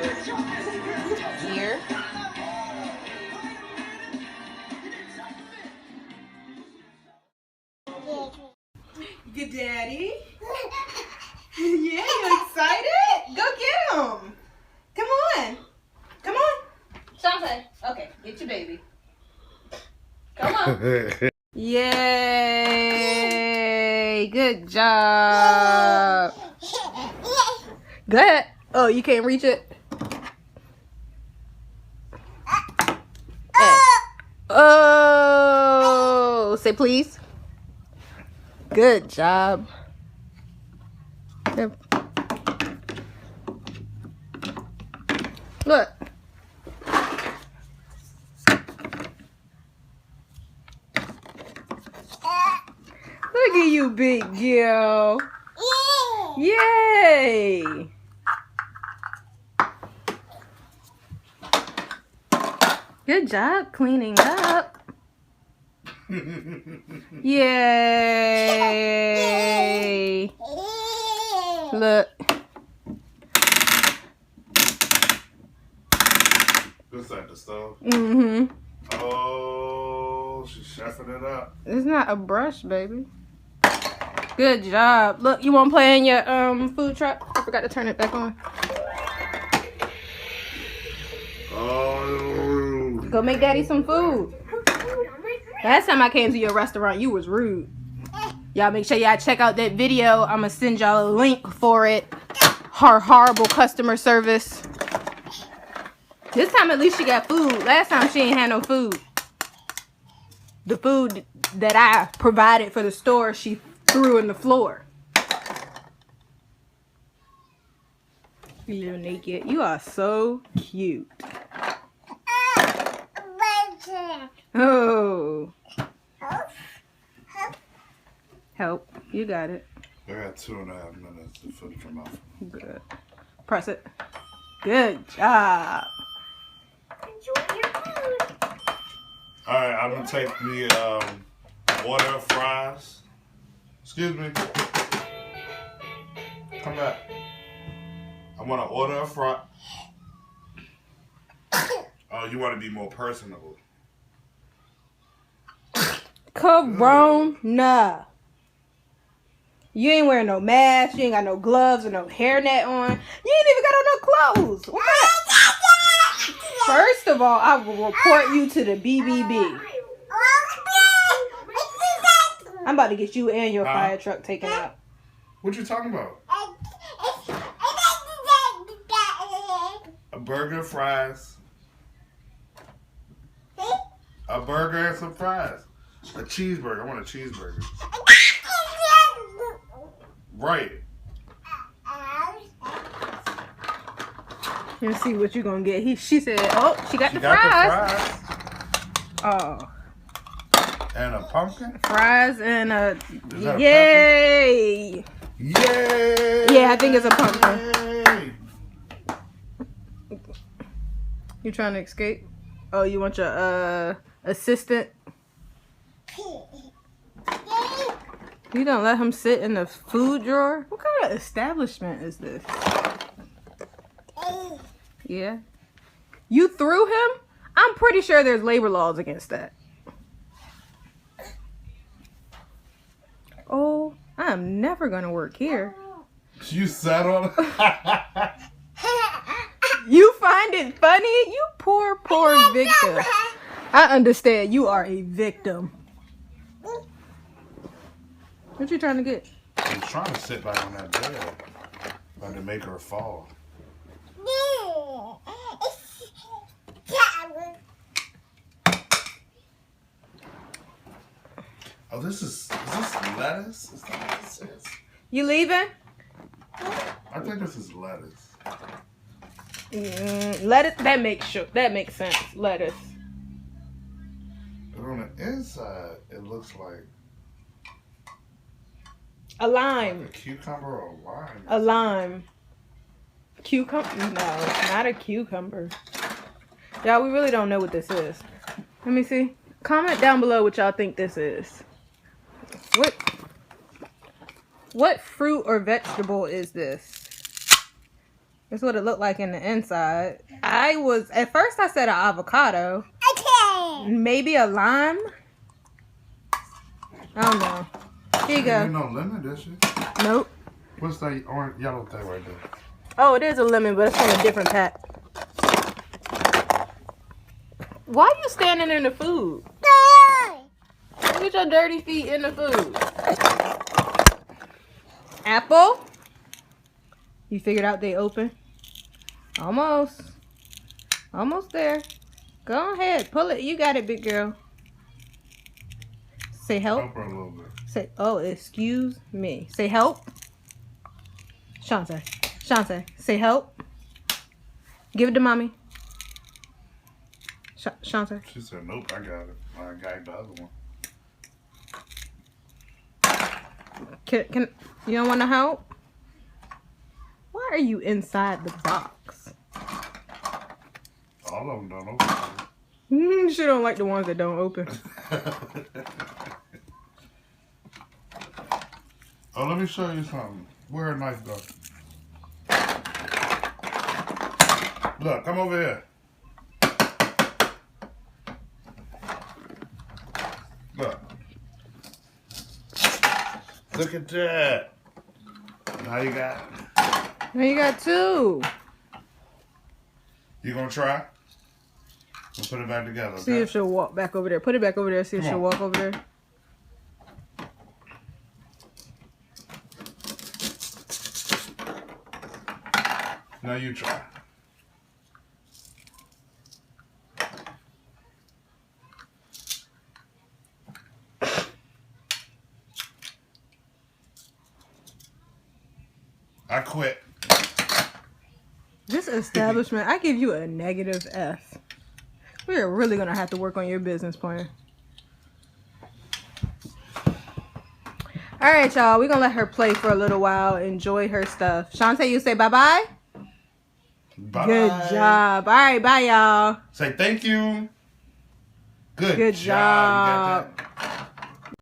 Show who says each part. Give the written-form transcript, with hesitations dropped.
Speaker 1: good. Here. Good daddy. Yeah, you excited? Go get him. Come on. Come on. Shante. Okay, get your baby. Come on. Yay. Good job. Go ahead. Oh, you can't reach it? Hey. Oh, say please. Good job. Look. Look at you, big girl. Yay! Good job cleaning up. Yay! Look.
Speaker 2: This at the stove?
Speaker 1: Mm-hmm.
Speaker 2: Oh, she's chefing it up.
Speaker 1: It's not a brush, baby. Good job. Look, you want to play in your food truck? I forgot to turn it back on.
Speaker 2: Oh.
Speaker 1: Go make daddy some food. Last time I came to your restaurant, you was rude. Y'all make sure y'all check out that video. I'm going to send y'all a link for it. Her horrible customer service. This time at least she got food. Last time she ain't had no food. The food that I provided for the store, she threw in the floor. You little naked. You are so cute. Oh. Help. You got it.
Speaker 2: I got 2.5 minutes to finish them off.
Speaker 1: Good. Press it. Good job.
Speaker 3: Enjoy your food.
Speaker 2: Alright, I'm gonna take the water fries. Excuse me. Come back. I'm gonna order a fry. Oh, you want to be more personable?
Speaker 1: Corona. You ain't wearing no mask. You ain't got no gloves or no hairnet on. You ain't even got on no clothes. What? First of all, I will report you to the BBB. I'm about to get you and your fire truck taken out.
Speaker 2: What you talking about? A burger, fries. A burger and some fries. A cheeseburger. I want a cheeseburger. Right.
Speaker 1: Let's see what you gonna get. She said, "Oh, she got the fries." Oh.
Speaker 2: And a pumpkin.
Speaker 1: Fries and a
Speaker 2: yay! Yay!
Speaker 1: Yeah, I think it's a pumpkin. You trying to escape? Oh, you want your assistant? You don't let him sit in the food drawer? What kind of establishment is this? Yeah. You threw him? I'm pretty sure there's labor laws against that. Oh, I'm never gonna work here.
Speaker 2: You sat on it?
Speaker 1: You find it funny? You poor victim. I understand you are a victim. What you trying to get?
Speaker 2: I'm trying to sit back on that bed. But to make her fall. Oh, this is this lettuce? Is that what this is?
Speaker 1: You leaving?
Speaker 2: I think this is lettuce.
Speaker 1: Lettuce. That makes sense. Lettuce.
Speaker 2: But on the inside, it looks like
Speaker 1: a lime.
Speaker 2: Like a cucumber or a lime.
Speaker 1: A lime. Cucumber? No, not a cucumber. Y'all, we really don't know what this is. Let me see. Comment down below what y'all think this is. What fruit or vegetable is this? That's what it looked like in the inside. At first I said an avocado. Maybe a lime. I don't know. Here you go.
Speaker 2: Ain't no lemon, this shit.
Speaker 1: Nope.
Speaker 2: What's that orange, yellow thing right there?
Speaker 1: Oh, it is a lemon, but it's from a different pack. Why are you standing in the food? Get your dirty feet in the food. Apple. You figured out they open? Almost. Almost there. Go ahead. Pull it. You got it, big girl. Say help.
Speaker 2: Help her a little bit.
Speaker 1: Say, oh, excuse me. Say help. Shante, say help. Give it to mommy. Shante.
Speaker 2: She said, nope, I got it. I got the other one.
Speaker 1: Can you don't want to help? Why are you inside the box?
Speaker 2: All of them don't open.
Speaker 1: She don't like the ones that don't open.
Speaker 2: Oh, let me show you something. Where a knife go? Look, come over here. Look. Look at that. Now you got.
Speaker 1: Now you got two.
Speaker 2: You gonna try? We'll put it back together.
Speaker 1: See
Speaker 2: Okay?
Speaker 1: if she'll walk back over there. Put it back over there. See if
Speaker 2: Come
Speaker 1: she'll
Speaker 2: on.
Speaker 1: walk over there.
Speaker 2: Now you try. I quit.
Speaker 1: This establishment, I give you a negative F. We are really going to have to work on your business plan. All right, y'all. We're going to let her play for a little while. Enjoy her stuff. Shante, you say bye-bye?
Speaker 2: Bye.
Speaker 1: Good job. All right, bye, y'all.
Speaker 2: Say thank you. Good
Speaker 1: Good
Speaker 2: job. You got
Speaker 1: job.
Speaker 2: that?